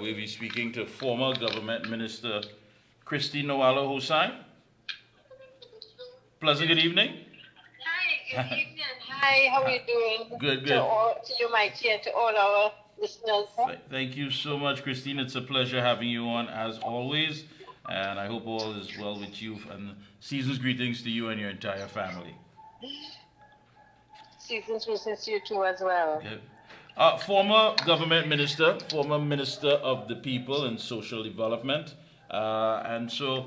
We'll be speaking to former Government Minister Christine Newallo-Hosein. Pleasant good evening. Hi, good evening. Hi, how are you doing? Good, To good. to you, Mikey, and to all our listeners. Thank you so much, Christine. It's a pleasure having you on as always. And I hope all is well with you. And season's greetings to you and your entire family. Season's greetings to you too as well. Okay. Former government minister, former minister of the people and social development. And so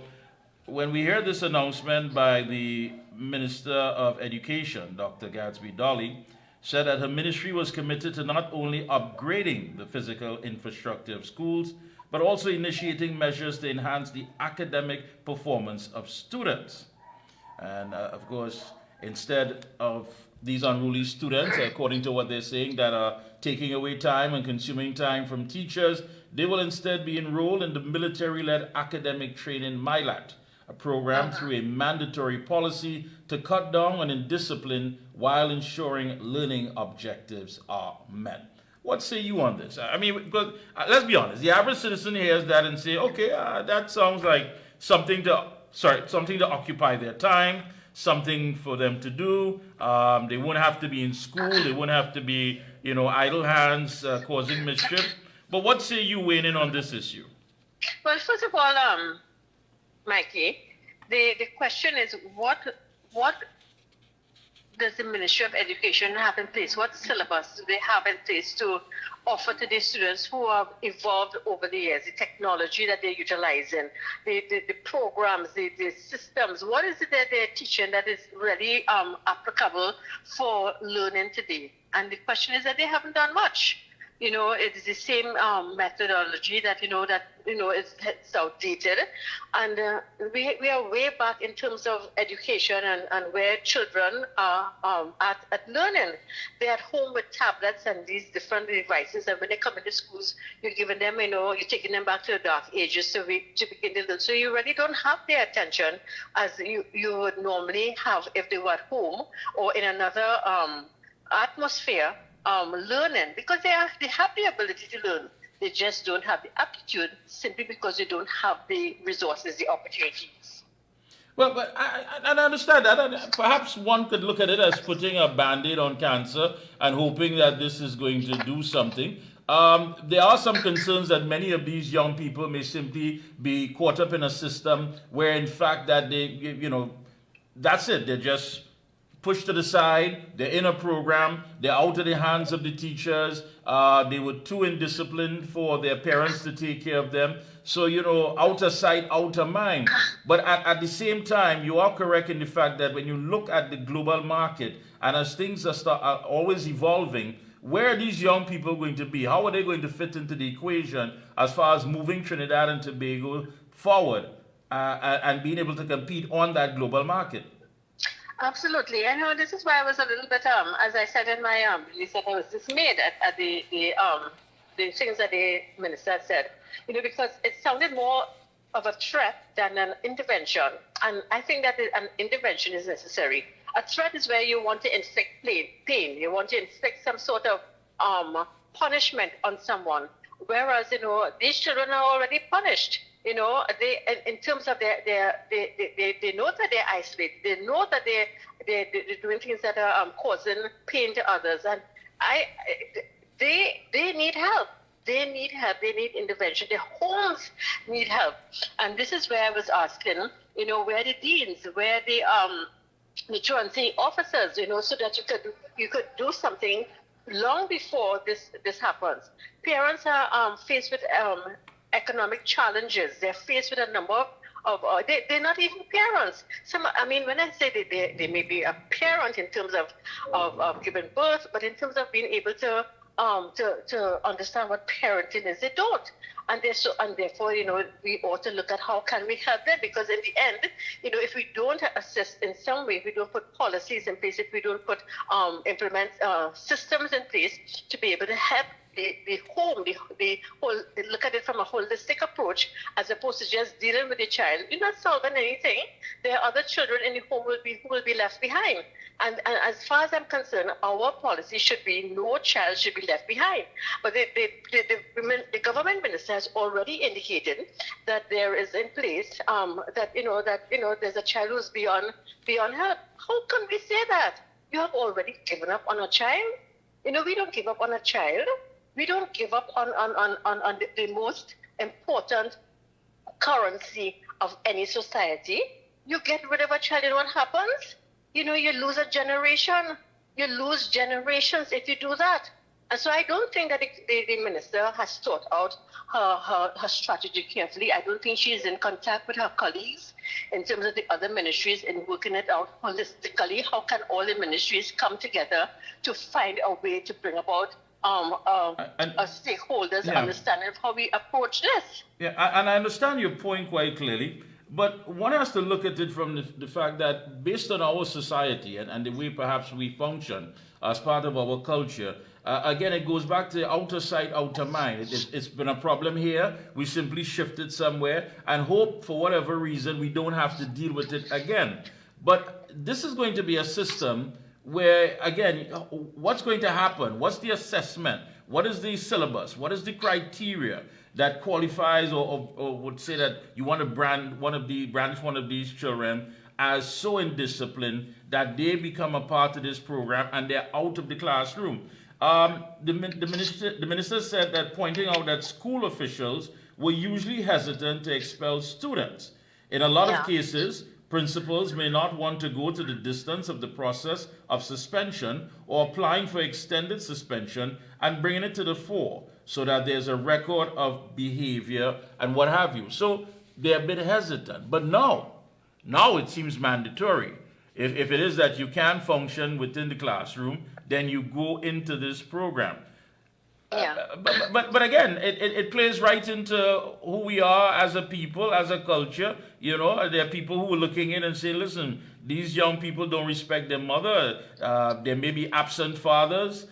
when we hear this announcement by the Minister of Education, Dr. Gadsby Dolly, said that her ministry was committed to not only upgrading the physical infrastructure of schools, but also initiating measures to enhance the academic performance of students. And of course, instead of these unruly students, according to what they're saying, that are taking away time and consuming time from teachers, they will instead be enrolled in the military-led academic training MILAT, a program through a mandatory policy to cut down on indiscipline while ensuring learning objectives are met. What say you on this? I mean, because let's be honest, the average citizen hears that and say, okay, that sounds like something to occupy their time, something for them to do. They won't have to be in school. They won't have to be, idle hands causing mischief. But what say you weighing in on this issue? Well, first of all, Mikey, the question is what does the Ministry of Education have in place? What syllabus do they have in place to offer to the students who have evolved over the years, the technology that they're utilizing, the programs, the systems? What is it that they're teaching that is really applicable for learning today? And the question is that they haven't done much. It's the same methodology that it's outdated, and we are way back in terms of education and where children are at learning. They're at home with tablets and these different devices, and when they come into schools, you're giving them, you're taking them back to the dark ages to begin to learn. So you really don't have their attention as you would normally have if they were at home or in another atmosphere. Learning, because they have the ability to learn. They just don't have the aptitude simply because they don't have the resources, the opportunities. Well, but I understand that. And perhaps one could look at it as putting a Band-Aid on cancer and hoping that this is going to do something. There are some concerns that many of these young people may simply be caught up in a system where, in fact, that they, that's it. They're just pushed to the side, they're in a program, they're out of the hands of the teachers, they were too indisciplined for their parents to take care of them. So, out of sight, out of mind. But at the same time, you are correct in the fact that when you look at the global market, and as things are always evolving, where are these young people going to be? How are they going to fit into the equation as far as moving Trinidad and Tobago forward and being able to compete on that global market? Absolutely. I know this is why I was a little bit, as I said in my release, that I was dismayed at the things that the minister said, because it sounded more of a threat than an intervention. And I think that an intervention is necessary. A threat is where you want to inflict pain. You want to inflict some sort of punishment on someone. Whereas, these children are already punished. They, in terms of they know that they're isolated. They know that they're doing things that are causing pain to others, and they need help. They need help. They need intervention. Their homes need help, and this is where I was asking, where the deans, where the truancy officers, so that you could do something long before this happens. Parents are faced with economic challenges. They're faced with a number of they're not even parents. When I say they may be a parent in terms of giving birth, but in terms of being able to understand what parenting is, they don't. And therefore, we ought to look at how can we help them, because in the end, if we don't assist in some way, if we don't put policies in place, if we don't implement systems in place to be able to help the home, they look at it from a holistic approach as opposed to just dealing with the child. You're not solving anything. There are other children in the home who will be left behind. And as far as I'm concerned, our policy should be no child should be left behind. But the government minister has already indicated that there is in place that there's a child who's beyond help. How can we say that? You have already given up on a child. We don't give up on a child. We don't give up on the most important currency of any society. You get rid of a child and what happens? You lose a generation. You lose generations if you do that. And so I don't think that the minister has thought out her strategy carefully. I don't think she's in contact with her colleagues in terms of the other ministries in working it out holistically. How can all the ministries come together to find a way to bring about a stakeholders' understanding of how we approach this? Yeah, and I understand your point quite clearly. But one has to look at it from the fact that based on our society and the way perhaps we function as part of our culture, again, it goes back to outer sight, outer mind. It's been a problem here. We simply shifted somewhere and hope for whatever reason we don't have to deal with it again. But this is going to be a system where, again, what's going to happen? What's the assessment? What is the syllabus? What is the criteria that qualifies or would say that you want to brandish one of these children as so indisciplined that they become a part of this program and they're out of the classroom? The minister said that, pointing out that school officials were usually hesitant to expel students. In a lot of cases, principals may not want to go to the distance of the process of suspension or applying for extended suspension and bringing it to the fore so that there's a record of behavior and what have you. So they're a bit hesitant. But now it seems mandatory. If it is that you can function within the classroom, then you go into this program. But again, it plays right into who we are as a people, as a culture. There are people who are looking in and say, listen, these young people don't respect their mother. There may be absent fathers.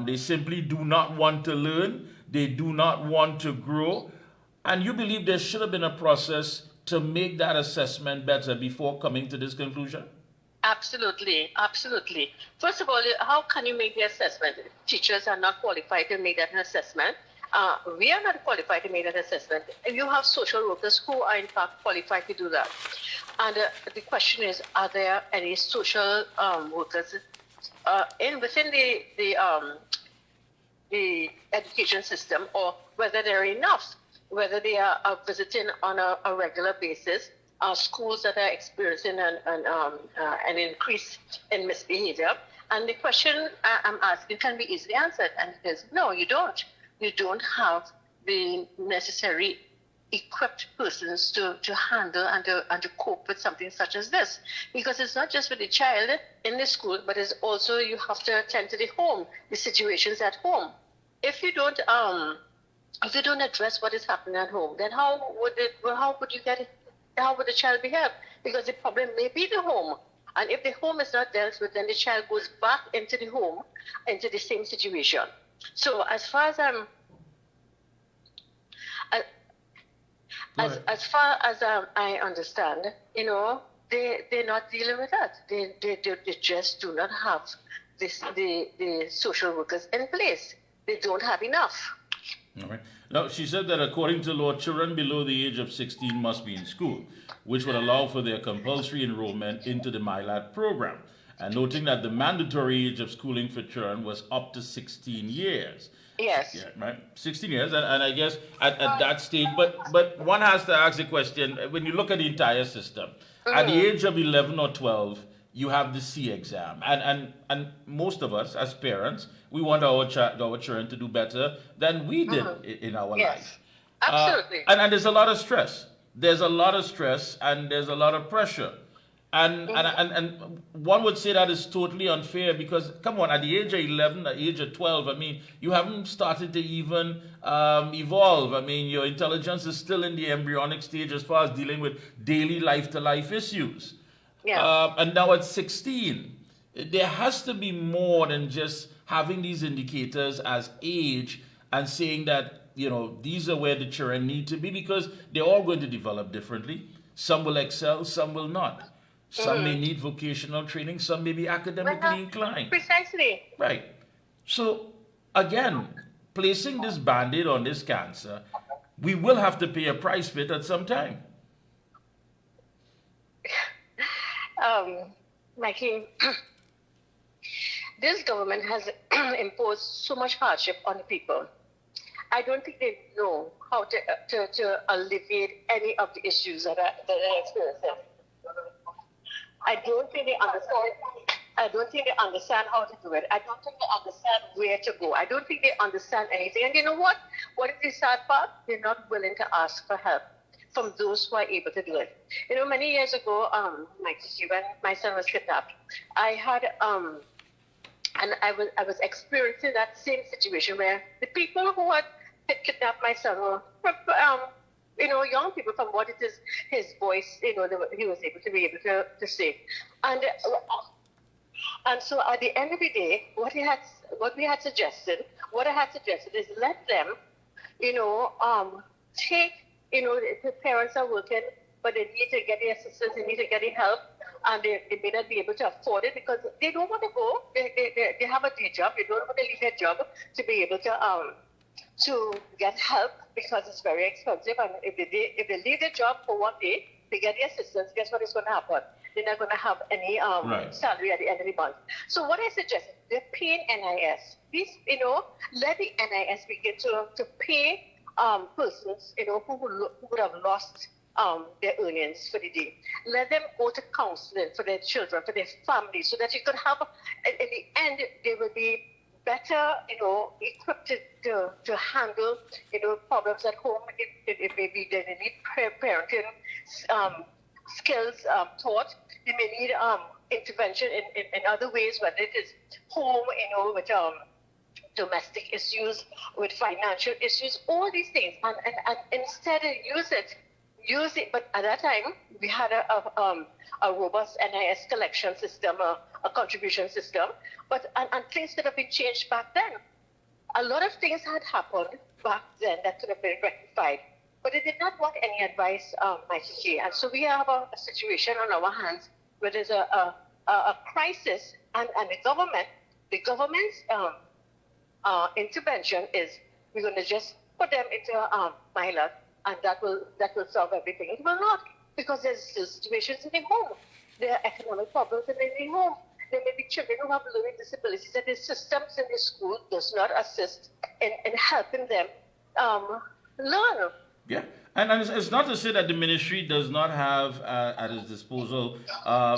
They simply do not want to learn. They do not want to grow. And you believe there should have been a process to make that assessment better before coming to this conclusion? Absolutely. First of all, how can you make the assessment? Teachers are not qualified to make that assessment. We are not qualified to make that assessment. You have social workers who are in fact qualified to do that. And the question is, are there any social workers within the education system, or whether there are enough, whether they are visiting on a regular basis schools that are experiencing an increase in misbehavior? And the question I'm asking can be easily answered, and it is no, you don't. You don't have the necessary equipped persons to handle and to cope with something such as this, because it's not just with the child in the school, but it's also you have to attend to the home, the situations at home. If you don't address what is happening at home, then how would the child behave? Because the problem may be the home, and if the home is not dealt with, then the child goes back into the home, into the same situation. So as far as I understand, they're not dealing with that. They just do not have the social workers in place. They don't have enough. All right. Now, she said that according to law, children below the age of 16 must be in school, which would allow for their compulsory enrollment into the MyLad program, and noting that the mandatory age of schooling for children was up to 16 years. Yes. Yeah, right. 16 years, and I guess at that stage, but one has to ask the question, when you look at the entire system, at the age of 11 or 12, you have the C exam, and most of us as parents, we want our children to do better than we did in our life. Absolutely. And there's a lot of stress. There's a lot of stress, and there's a lot of pressure. And one would say that is totally unfair, because, come on, at the age of 11, at the age of 12, I mean, you haven't started to even evolve. I mean, your intelligence is still in the embryonic stage as far as dealing with daily life-to-life issues. Yeah. And now at 16, there has to be more than just having these indicators as age and saying that, these are where the children need to be, because they're all going to develop differently. Some will excel, some will not. Some may need vocational training, some may be academically inclined. Precisely. Right. So, again, placing this band-aid on this cancer, we will have to pay a price for it at some time. Mikey, this government has imposed so much hardship on the people. I don't think they know how to alleviate any of the issues that they're experiencing. I don't think they understand. I don't think they understand how to do it. I don't think they understand where to go. I don't think they understand anything. And you know what? What is the sad part? They're not willing to ask for help from those who are able to do it. Many years ago, when my son was kidnapped, I had and I was experiencing that same situation where the people who had kidnapped my son were young people, from what it is, his voice, he was able to say. And so at the end of the day, what I had suggested is let them, take, the parents are working, but they need to get the assistance, they need to get the help, and they may not be able to afford it because they don't want to go. They have a day job. They don't want to leave their job to be able to get help because it's very expensive. And if they leave their job for one day, they get the assistance. Guess what is going to happen? They're not going to have any salary at the end of the month. So what I suggest, they're paying NIS. Please, let the NIS begin to pay persons, who would have lost their earnings for the day. Let them go to counseling for their children, for their families, so that you could have, in the end, they will be better, equipped to handle, problems at home. It may be they need parenting skills taught. They may need intervention in other ways, whether it is home, with domestic issues, with financial issues, all these things. And instead of use it. But at that time, we had a robust NIS collection system, a contribution system. But and things could have been changed back then. A lot of things had happened back then that could have been rectified. But they did not want any advice, Mikey K. And so we have a situation on our hands where there's a crisis, and the government's intervention is we're going to just put them into Mahila, and that will solve everything. It will not, because there's still situations in the home. There are economic problems in the home. There may be children who have learning disabilities, and the systems in the school does not assist in helping them learn. Yeah, and it's not to say that the ministry does not have at its disposal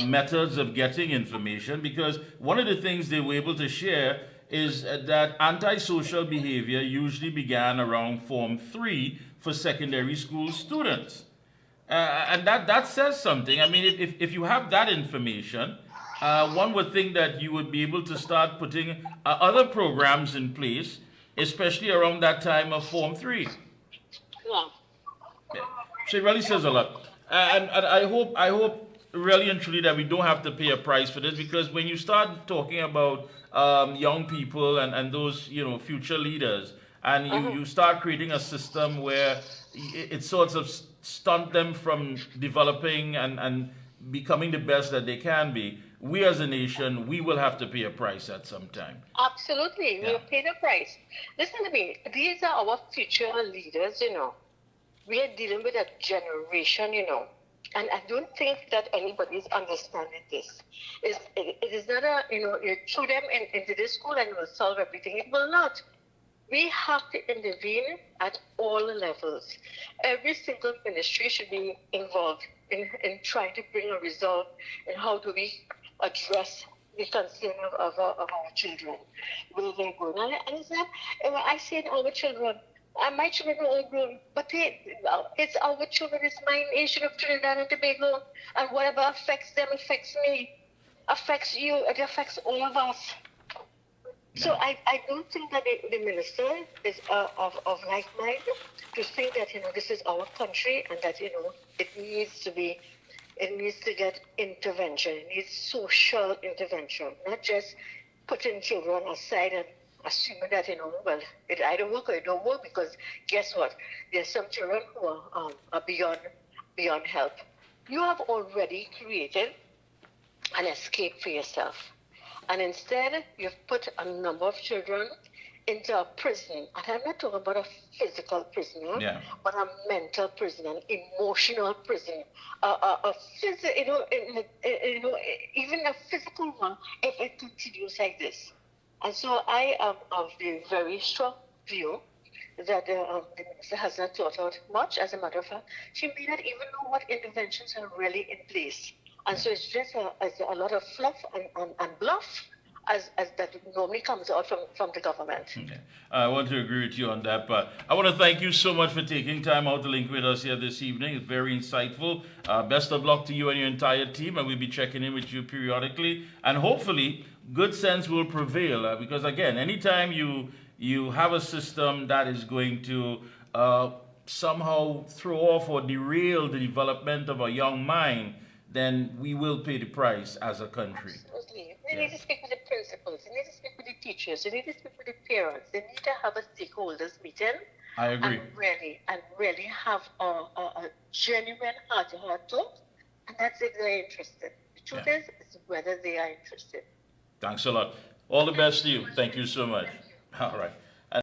methods of getting information, because one of the things they were able to share is that antisocial behavior usually began around Form 3 for secondary school students. And that says something. I mean, if you have that information, one would think that you would be able to start putting other programs in place, especially around that time of Form 3. Yeah. So it really says a lot. And I hope really and truly that we don't have to pay a price for this, because when you start talking about young people and those, future leaders, and you start creating a system where it sort of stunt them from developing and becoming the best that they can be, we as a nation, we will have to pay a price at some time. Absolutely. Yeah. We'll pay the price. Listen to me. These are our future leaders, We are dealing with a generation, And I don't think that anybody is understanding this. It is not you throw them into this school and it will solve everything. It will not. We have to intervene at all levels. Every single ministry should be involved in trying to bring a result in how do we address the concern of our children, where they're going. And it's not, I say our children, and my children are all grown, but it's our children, it's my nation of Trinidad and Tobago, and whatever affects them affects me, affects you, it affects all of us. So I don't think that the minister is of like mind to think that this is our country and that it needs to get intervention. It needs social intervention, not just putting children aside assuming that, well, it either work or it don't work, because guess what? There's some children who are beyond help. You have already created an escape for yourself. And instead, you've put a number of children into a prison. And I'm not talking about a physical prisoner, Yeah. but a mental prison, an emotional prison, a physical, even a physical one if it continues like this. And so I am of the very strong view that the minister has not thought out much. As a matter of fact, she may not even know what interventions are really in place. And so it's just a lot of fluff and bluff as that normally comes out from the government. Okay. I want to agree with you on that, but I want to thank you so much for taking time out to link with us here this evening. It's very insightful. Best of luck to you and your entire team, and we'll be checking in with you periodically. And hopefully, good sense will prevail, because again, anytime you have a system that is going to somehow throw off or derail the development of a young mind, then we will pay the price as a country. Absolutely. They need to speak with the principals. They need to speak with the teachers. They need to speak with the parents. They need to have a stakeholders meeting. I agree. And really have a genuine heart-to-heart talk. And that's if they're interested. The truth is whether they are interested. Thanks a lot. All the best to you. Thank you so much. All right.